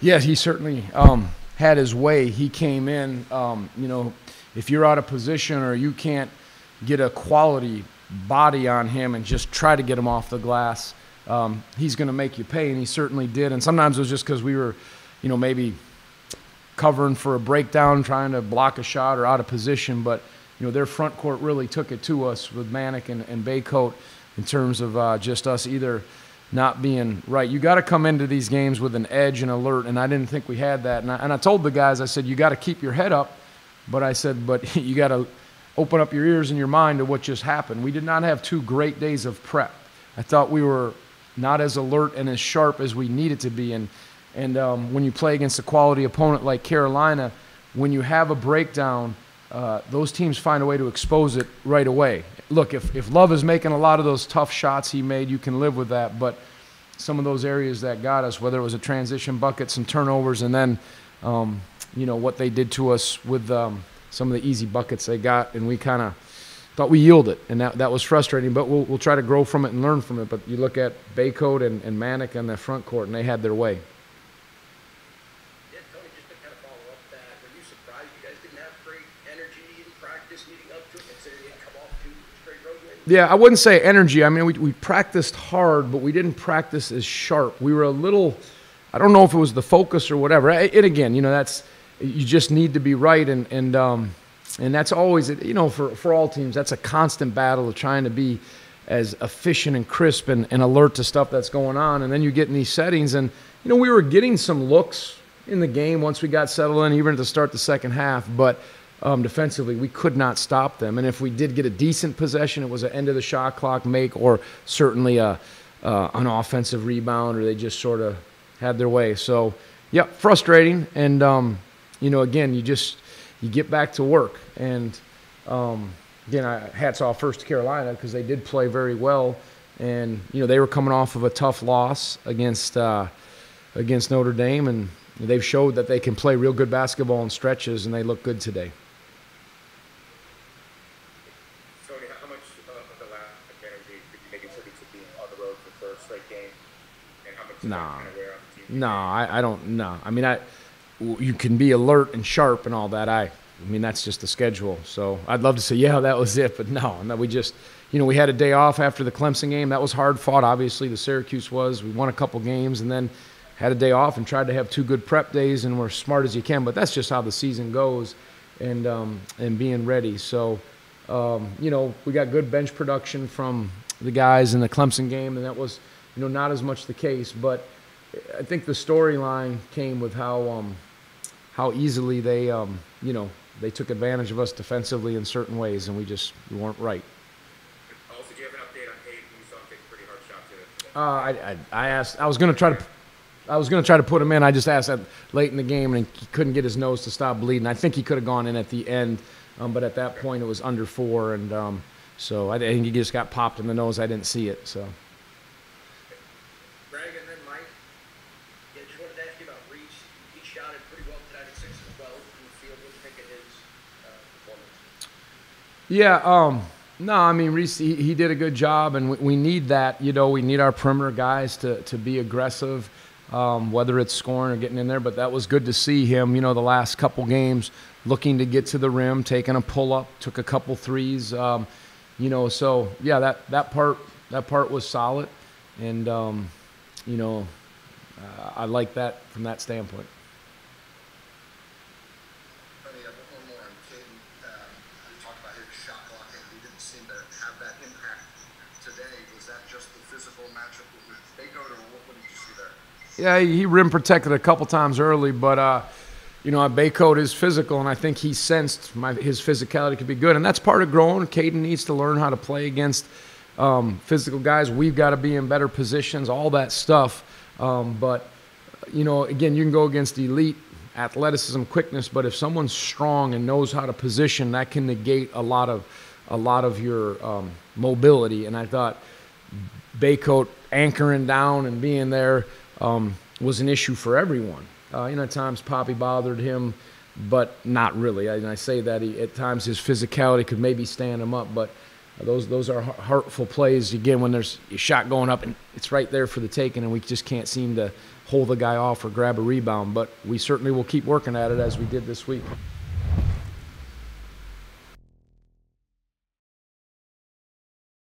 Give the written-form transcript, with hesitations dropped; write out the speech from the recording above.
Yeah, he certainly had his way. He came in, if you're out of position or you can't get a quality body on him and just try to get him off the glass, he's going to make you pay, and he certainly did. And sometimes it was just because we were, maybe covering for a breakdown, trying to block a shot or out of position. But, their front court really took it to us with Manick and Baycoat in terms of just us either not being right. You got to come into these games with an edge and alert, and I didn't think we had that. And I told the guys, I said, you got to keep your head up, but I said, but you got to open up your ears and your mind to what just happened. We did not have 2 great days of prep. I thought we were not as alert and as sharp as we needed to be. And when you play against a quality opponent like Carolina, when you have a breakdown, those teams find a way to expose it right away. Look, if Love is making a lot of those tough shots he made, you can live with that. But some of those areas that got us, whether it was a transition bucket, some turnovers, and then, what they did to us with some of the easy buckets they got, and we kind of thought we yielded, and that was frustrating. But we'll try to grow from it and learn from it. But you look at Baycoat and Manick on the front court, and they had their way. Yeah, Tony, just to kind of follow up that, were you surprised you guys didn't have great energy in practice leading up to it, considering you didn't come off 2 straight road wins? Yeah, I wouldn't say energy. I mean, we practiced hard, but we didn't practice as sharp. We were a little, I don't know if it was the focus or whatever. And again, that's, you just need to be right. And that's always, for all teams, that's a constant battle of trying to be as efficient and crisp and alert to stuff that's going on. And then you get in these settings, and, we were getting some looks in the game once we got settled in, even at the start of the second half. But defensively, we could not stop them. And if we did get a decent possession, it was an end of the shot clock make, or certainly an offensive rebound, or they just sort of had their way. So, yeah, frustrating. And, again, you get back to work. And, again, hats off first to Carolina, because they did play very well. And, they were coming off of a tough loss against Notre Dame, and they've showed that they can play real good basketball in stretches, and they look good today. No, I don't. No, I mean, you can be alert and sharp and all that. I mean, that's just the schedule. So I'd love to say, yeah, that was it, but no. We just, we had a day off after the Clemson game. That was hard fought. Obviously, the Syracuse was. We won a couple games and then had a day off and tried to have 2 good prep days, and we're smart as you can. But that's just how the season goes, and being ready. So, we got good bench production from the guys in the Clemson game, and that was, not as much the case. But I think the storyline came with how easily they took advantage of us defensively in certain ways, and we weren't right. Also, do you have an update on Hayden? You saw him take a pretty hard shot today. I asked. I was going to try to put him in. I just asked that late in the game, and he couldn't get his nose to stop bleeding. I think he could have gone in at the end, but at that point it was under 4, and so I think he just got popped in the nose. I didn't see it. So. Greg, and then Mike. Yeah, just wanted to ask you about Reese. He shot it pretty well tonight at 6 and 12 in the field. What do you think of his performance? Yeah. No, I mean, Reese, he did a good job, and we need that. We need our perimeter guys to be aggressive, whether it's scoring or getting in there. But that was good to see him, the last couple games, looking to get to the rim, taking a pull-up, took a couple threes. So, yeah, that part was solid. And, I like that from that standpoint. One more on Caden. You talked about his shot clock, and he didn't seem to have that impact today. Was that just the physical matchup with Baycoat, or what did you see there? Yeah, he rim protected a couple times early, but Baycoat is physical, and I think he sensed his physicality could be good, and that's part of growing. Caden needs to learn how to play against physical guys. We've got to be in better positions, all that stuff. But again, you can go against elite athleticism, quickness, but if someone's strong and knows how to position, that can negate a lot of your mobility. And I thought Baycoat anchoring down and being there was an issue for everyone. At times Poppy bothered him, but not really. And I say that at times his physicality could maybe stand him up, but Those are hurtful plays, again, when there's a shot going up and it's right there for the taking and we just can't seem to hold the guy off or grab a rebound. But we certainly will keep working at it as we did this week.